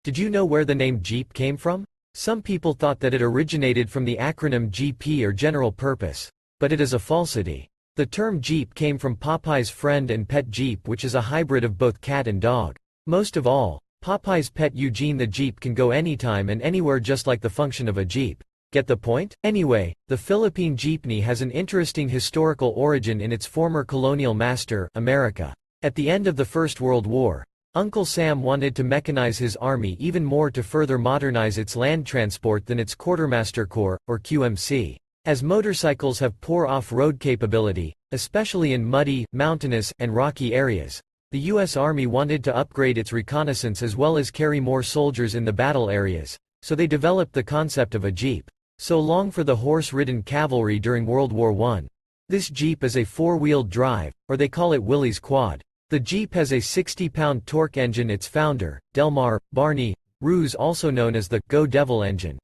Did you know where the name Jeep came from? Some people thought that it originated from the acronym GP or General Purpose, but it is a falsity. The term Jeep came from Popeye's friend and pet Jeep, which is a hybrid of both cat and dog. Most of all, Popeye's pet Eugene the Jeep can go anytime and anywhere just like the function of a Jeep. Get the point? Anyway, the Philippine Jeepney has an interesting historical origin in its former colonial master, America. At the end of the First World War, Uncle Sam wanted to mechanize his army even more to further modernize its land transport than its Quartermaster Corps, or QMC. As motorcycles have poor off-road capability, especially in muddy, mountainous, and rocky areas, the U.S. Army wanted to upgrade its reconnaissance as well as carry more soldiers in the battle areas, so they developed the concept of a Jeep. So long for the horse-ridden cavalry during World War I. This Jeep is a four-wheeled drive, or they call it Willys Quad. The Jeep has a 60-pound torque engine. Its founder, Delmar Barney Roos, also known as the Go Devil engine.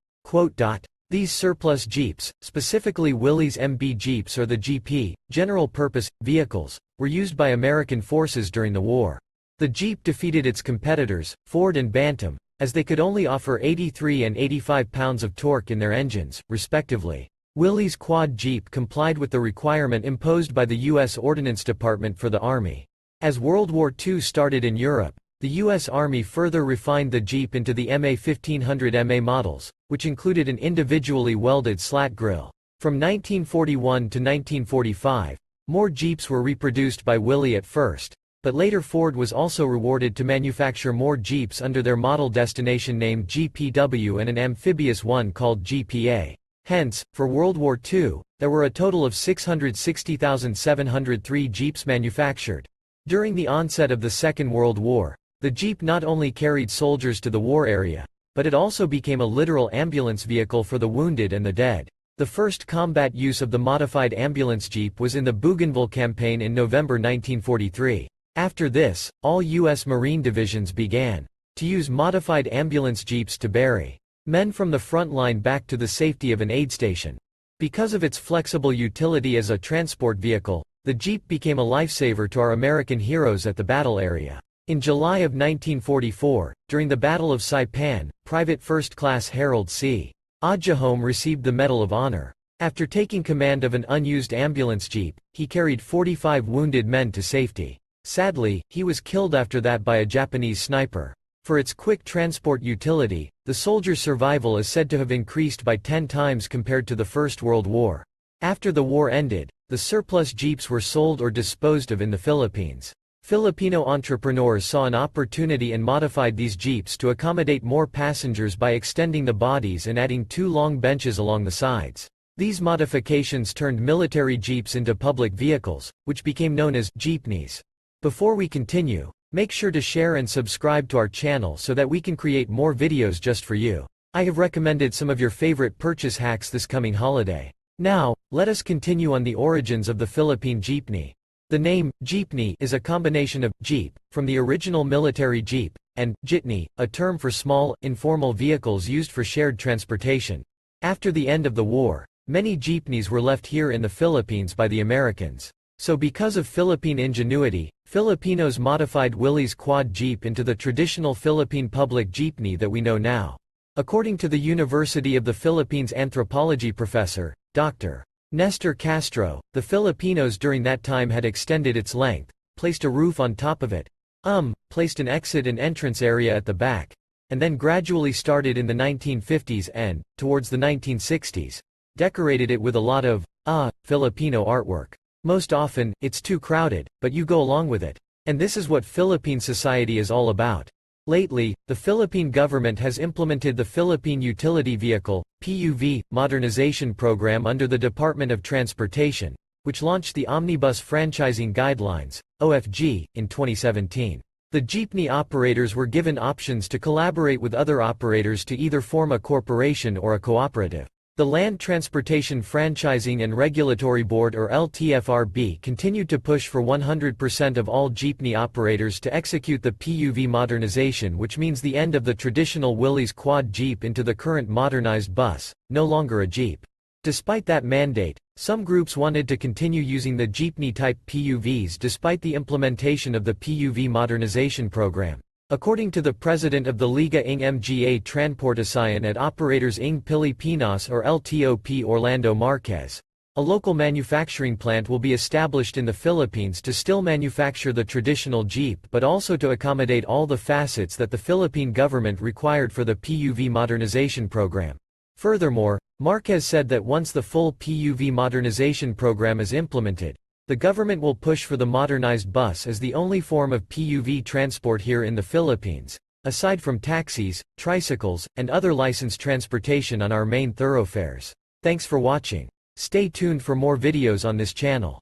These surplus Jeeps, specifically Willys MB Jeeps or the GP, general-purpose, vehicles, were used by American forces during the war. The Jeep defeated its competitors, Ford and Bantam, as they could only offer 83 and 85 pounds of torque in their engines, respectively. Willys Quad Jeep complied with the requirement imposed by the U.S. Ordnance Department for the Army. As World War II started in Europe, the U.S. Army further refined the Jeep into the MA 1500 MA models, which included an individually welded slat grille. From 1941 to 1945, more Jeeps were reproduced by Willys at first, but later Ford was also rewarded to manufacture more Jeeps under their model destination named GPW and an amphibious one called GPA. Hence, for World War II, there were a total of 660,703 Jeeps manufactured. During the onset of the Second World War, the Jeep not only carried soldiers to the war area, but it also became a literal ambulance vehicle for the wounded and the dead. The first combat use of the modified ambulance Jeep was in the Bougainville campaign in November 1943. After this, all U.S. Marine divisions began to use modified ambulance Jeeps to bury men from the front line back to the safety of an aid station. Because of its flexible utility as a transport vehicle, the Jeep became a lifesaver to our American heroes at the battle area. In July of 1944, during the Battle of Saipan, Private First Class Harold C. Ajahome received the Medal of Honor. After taking command of an unused ambulance Jeep, he carried 45 wounded men to safety. Sadly, he was killed after that by a Japanese sniper. For its quick transport utility, the soldier's survival is said to have increased by 10 times compared to the First World War. After the war ended, the surplus Jeeps were sold or disposed of in the Philippines. Filipino entrepreneurs saw an opportunity and modified these Jeeps to accommodate more passengers by extending the bodies and adding 2 long benches along the sides. These modifications turned military Jeeps into public vehicles, which became known as Jeepneys. Before we continue, make sure to share and subscribe to our channel so that we can create more videos just for you. I have recommended some of your favorite purchase hacks this coming holiday. Now, let us continue on the origins of the Philippine Jeepney. The name, Jeepney, is a combination of Jeep, from the original military Jeep, and Jitney, a term for small, informal vehicles used for shared transportation. After the end of the war, many Jeepneys were left here in the Philippines by the Americans. So because of Philippine ingenuity, Filipinos modified Willys Quad Jeep into the traditional Philippine public jeepney that we know now. According to the University of the Philippines anthropology professor, Dr. Nestor Castro, the Filipinos during that time had extended its length, placed a roof on top of it, placed an exit and entrance area at the back, and then gradually started in the 1950s and, towards the 1960s, decorated it with a lot of, Filipino artwork. Most often, it's too crowded, but you go along with it. And this is what Philippine society is all about. Lately, the Philippine government has implemented the Philippine Utility Vehicle (PUV) modernization program under the Department of Transportation, which launched the Omnibus Franchising Guidelines (OFG) in 2017. The jeepney operators were given options to collaborate with other operators to either form a corporation or a cooperative. The Land Transportation Franchising and Regulatory Board or LTFRB continued to push for 100% of all jeepney operators to execute the PUV modernization, which means the end of the traditional Willys Quad Jeep into the current modernized bus, no longer a Jeep. Despite that mandate, some groups wanted to continue using the jeepney-type PUVs despite the implementation of the PUV modernization program. According to the president of the Liga ng Mga Transportasyon at Operators ng Pilipinas or LTOP Orlando Marquez, a local manufacturing plant will be established in the Philippines to still manufacture the traditional jeep but also to accommodate all the facets that the Philippine government required for the PUV modernization program. Furthermore, Marquez said that once the full PUV modernization program is implemented, the government will push for the modernized bus as the only form of PUV transport here in the Philippines, aside from taxis, tricycles, and other licensed transportation on our main thoroughfares. Thanks for watching. Stay tuned for more videos on this channel.